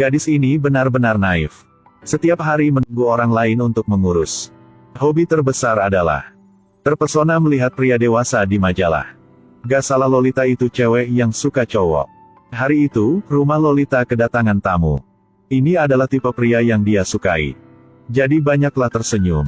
Gadis ini benar-benar naif. Setiap hari menunggu orang lain untuk mengurus. Hobi terbesar adalah terpesona melihat pria dewasa di majalah. Gak salah Lolita itu cewek yang suka cowok. Hari itu, rumah Lolita kedatangan tamu. Ini adalah tipe pria yang dia sukai. Jadi banyaklah tersenyum.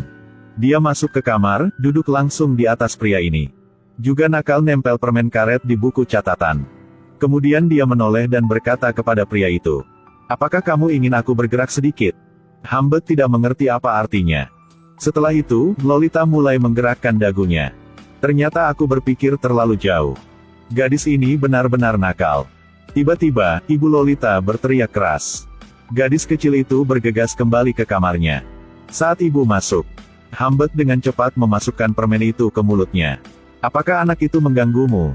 Dia masuk ke kamar, duduk langsung di atas pria ini. Juga nakal nempel permen karet di buku catatan. Kemudian dia menoleh dan berkata kepada pria itu, "Apakah kamu ingin aku bergerak sedikit?" Humbert tidak mengerti apa artinya. Setelah itu, Lolita mulai menggerakkan dagunya. Ternyata aku berpikir terlalu jauh. Gadis ini benar-benar nakal. Tiba-tiba, ibu Lolita berteriak keras. Gadis kecil itu bergegas kembali ke kamarnya. Saat ibu masuk, Humbert dengan cepat memasukkan permen itu ke mulutnya. "Apakah anak itu mengganggumu?"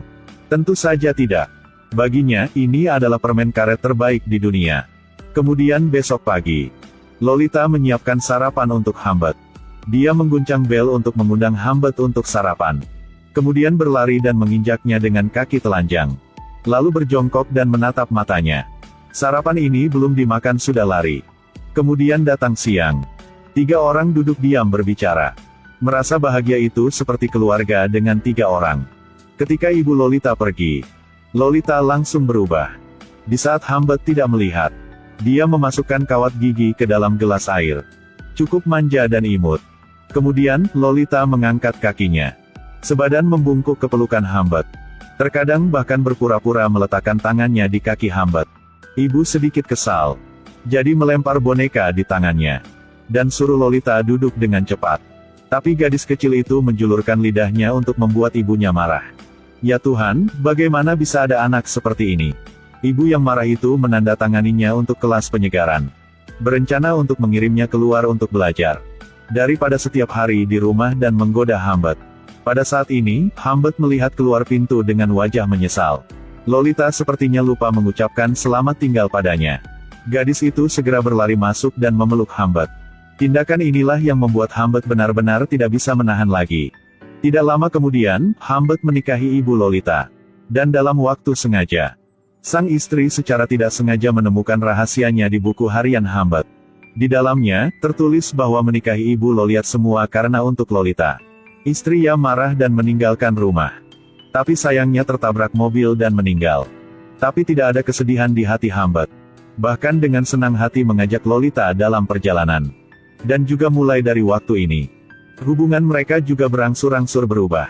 Tentu saja tidak. Baginya, ini adalah permen karet terbaik di dunia. Kemudian besok pagi, Lolita menyiapkan sarapan untuk Humbert. Dia mengguncang bel untuk mengundang Humbert untuk sarapan. Kemudian berlari dan menginjaknya dengan kaki telanjang. Lalu berjongkok dan menatap matanya. Sarapan ini belum dimakan sudah lari. Kemudian datang siang. 3 orang duduk diam berbicara. Merasa bahagia itu seperti keluarga dengan 3 orang. Ketika ibu Lolita pergi, Lolita langsung berubah. Di saat Humbert tidak melihat, dia memasukkan kawat gigi ke dalam gelas air. Cukup manja dan imut. Kemudian, Lolita mengangkat kakinya. Sebadan membungkuk ke pelukan Humbert. Terkadang bahkan berpura-pura meletakkan tangannya di kaki Humbert. Ibu sedikit kesal. Jadi melempar boneka di tangannya. Dan suruh Lolita duduk dengan cepat. Tapi gadis kecil itu menjulurkan lidahnya untuk membuat ibunya marah. Ya Tuhan, bagaimana bisa ada anak seperti ini? Ibu yang marah itu menandatanganinya untuk kelas penyegaran. Berencana untuk mengirimnya keluar untuk belajar. Daripada setiap hari di rumah dan menggoda Humbert. Pada saat ini, Humbert melihat keluar pintu dengan wajah menyesal. Lolita sepertinya lupa mengucapkan selamat tinggal padanya. Gadis itu segera berlari masuk dan memeluk Humbert. Tindakan inilah yang membuat Humbert benar-benar tidak bisa menahan lagi. Tidak lama kemudian, Humbert menikahi ibu Lolita. Dan dalam waktu sengaja, sang istri secara tidak sengaja menemukan rahasianya di buku harian Humbert. Di dalamnya, tertulis bahwa menikahi ibu Lolita semua karena untuk Lolita. Istrinya marah dan meninggalkan rumah. Tapi sayangnya tertabrak mobil dan meninggal. Tapi tidak ada kesedihan di hati Humbert. Bahkan dengan senang hati mengajak Lolita dalam perjalanan. Dan juga mulai dari waktu ini, hubungan mereka juga berangsur-angsur berubah.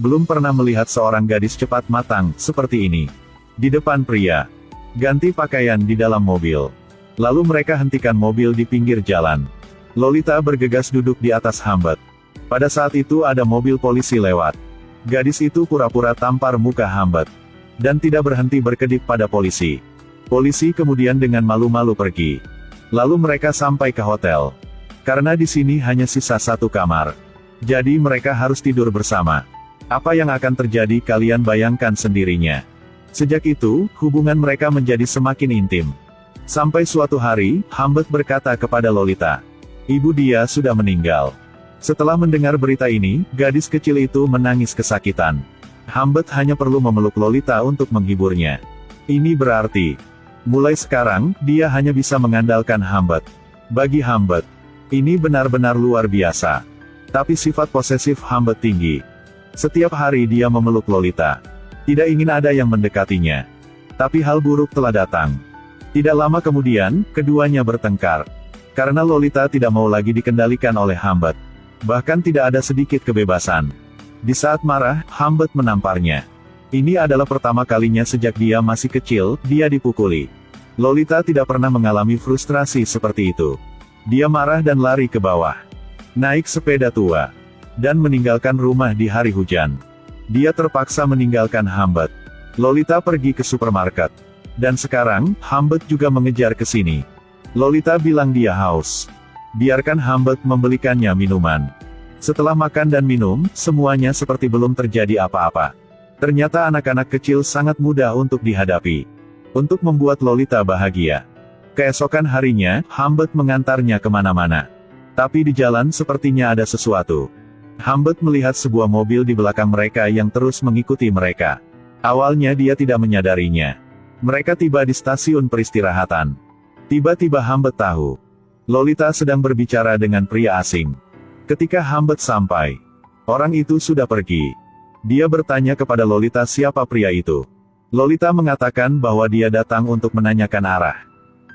Belum pernah melihat seorang gadis cepat matang seperti ini. Di depan pria, ganti pakaian di dalam mobil. Lalu mereka hentikan mobil di pinggir jalan. Lolita bergegas duduk di atas Humbert. Pada saat itu ada mobil polisi lewat. Gadis itu pura-pura tampar muka Humbert. Dan tidak berhenti berkedip pada polisi. Polisi kemudian dengan malu-malu pergi. Lalu mereka sampai ke hotel. Karena di sini hanya sisa 1 kamar. Jadi mereka harus tidur bersama. Apa yang akan terjadi kalian bayangkan sendirinya. Sejak itu, hubungan mereka menjadi semakin intim. Sampai suatu hari, Humbert berkata kepada Lolita. Ibu dia sudah meninggal. Setelah mendengar berita ini, gadis kecil itu menangis kesakitan. Humbert hanya perlu memeluk Lolita untuk menghiburnya. Ini berarti, mulai sekarang, dia hanya bisa mengandalkan Humbert. Bagi Humbert, ini benar-benar luar biasa. Tapi sifat posesif Humbert tinggi. Setiap hari dia memeluk Lolita. Tidak ingin ada yang mendekatinya. Tapi hal buruk telah datang. Tidak lama kemudian, keduanya bertengkar. Karena Lolita tidak mau lagi dikendalikan oleh Humbert. Bahkan tidak ada sedikit kebebasan. Di saat marah, Humbert menamparnya. Ini adalah pertama kalinya sejak dia masih kecil, dia dipukuli. Lolita tidak pernah mengalami frustrasi seperti itu. Dia marah dan lari ke bawah. Naik sepeda tua. Dan meninggalkan rumah di hari hujan. Dia terpaksa meninggalkan Humbert. Lolita pergi ke supermarket. Dan sekarang, Humbert juga mengejar ke sini. Lolita bilang dia haus. Biarkan Humbert membelikannya minuman. Setelah makan dan minum, semuanya seperti belum terjadi apa-apa. Ternyata anak-anak kecil sangat mudah untuk dihadapi. Untuk membuat Lolita bahagia. Keesokan harinya, Humbert mengantarnya kemana-mana. Tapi di jalan sepertinya ada sesuatu. Humbert melihat sebuah mobil di belakang mereka yang terus mengikuti mereka. Awalnya dia tidak menyadarinya. Mereka tiba di stasiun peristirahatan. Tiba-tiba Hambet tahu. Lolita sedang berbicara dengan pria asing. Ketika Hambet sampai, orang itu sudah pergi. Dia bertanya kepada Lolita siapa pria itu. Lolita mengatakan bahwa dia datang untuk menanyakan arah.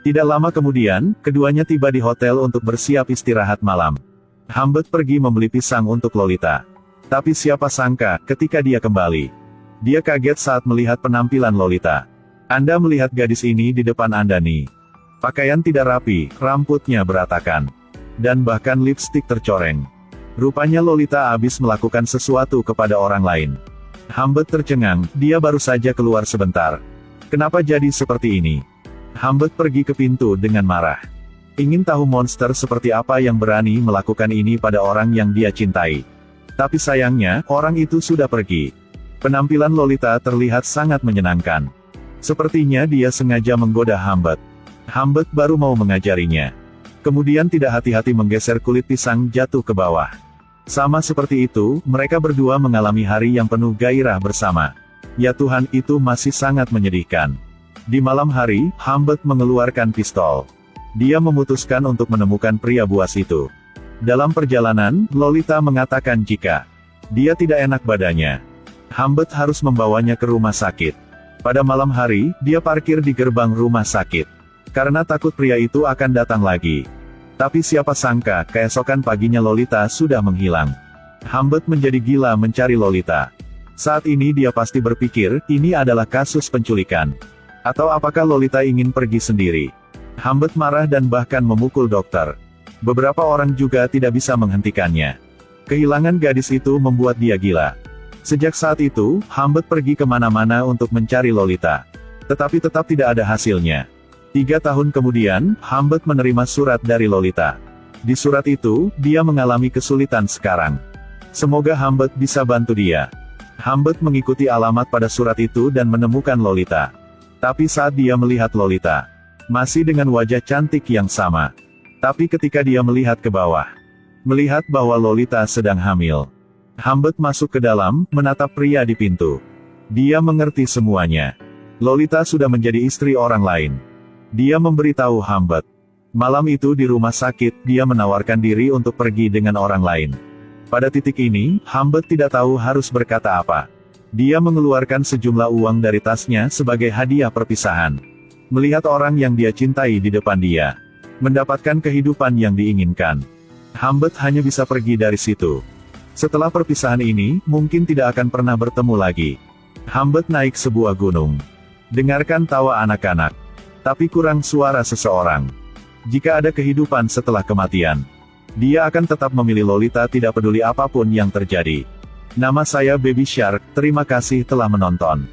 Tidak lama kemudian, keduanya tiba di hotel untuk bersiap istirahat malam. Hambet pergi membeli pisang untuk Lolita. Tapi siapa sangka, ketika dia kembali, dia kaget saat melihat penampilan Lolita. Anda melihat gadis ini di depan Anda nih. Pakaian tidak rapi, rambutnya berantakan, dan bahkan lipstik tercoreng. Rupanya Lolita habis melakukan sesuatu kepada orang lain. Hambet tercengang, dia baru saja keluar sebentar. Kenapa jadi seperti ini? Hambet pergi ke pintu dengan marah. Ingin tahu monster seperti apa yang berani melakukan ini pada orang yang dia cintai. Tapi sayangnya, orang itu sudah pergi. Penampilan Lolita terlihat sangat menyenangkan. Sepertinya dia sengaja menggoda Hambet. Hambet baru mau mengajarinya. Kemudian tidak hati-hati menggeser kulit pisang jatuh ke bawah. Sama seperti itu, mereka berdua mengalami hari yang penuh gairah bersama. Ya Tuhan, itu masih sangat menyedihkan. Di malam hari, Hambet mengeluarkan pistol. Dia memutuskan untuk menemukan pria buas itu. Dalam perjalanan, Lolita mengatakan jika dia tidak enak badannya, Hambet harus membawanya ke rumah sakit. Pada malam hari, dia parkir di gerbang rumah sakit. Karena takut pria itu akan datang lagi. Tapi siapa sangka, keesokan paginya Lolita sudah menghilang. Hambet menjadi gila mencari Lolita. Saat ini dia pasti berpikir, ini adalah kasus penculikan. Atau apakah Lolita ingin pergi sendiri? Hambet marah dan bahkan memukul dokter. Beberapa orang juga tidak bisa menghentikannya. Kehilangan gadis itu membuat dia gila. Sejak saat itu, Hambet pergi kemana-mana untuk mencari Lolita. Tetapi tetap tidak ada hasilnya. 3 tahun kemudian, Hambet menerima surat dari Lolita. Di surat itu, dia mengalami kesulitan sekarang. Semoga Hambet bisa bantu dia. Hambet mengikuti alamat pada surat itu dan menemukan Lolita. Tapi saat dia melihat Lolita, masih dengan wajah cantik yang sama. Tapi ketika dia melihat ke bawah, melihat bahwa Lolita sedang hamil, Hambet masuk ke dalam, menatap pria di pintu. Dia mengerti semuanya. Lolita sudah menjadi istri orang lain. Dia memberitahu Hambet. Malam itu di rumah sakit, dia menawarkan diri untuk pergi dengan orang lain. Pada titik ini, Hambet tidak tahu harus berkata apa. Dia mengeluarkan sejumlah uang dari tasnya sebagai hadiah perpisahan. Melihat orang yang dia cintai di depan dia, mendapatkan kehidupan yang diinginkan, Hambet hanya bisa pergi dari situ. Setelah perpisahan ini, mungkin tidak akan pernah bertemu lagi. Hambet naik sebuah gunung. Dengarkan tawa anak-anak. Tapi kurang suara seseorang. Jika ada kehidupan setelah kematian, dia akan tetap memilih Lolita tidak peduli apapun yang terjadi. Nama saya Baby Shark, terima kasih telah menonton.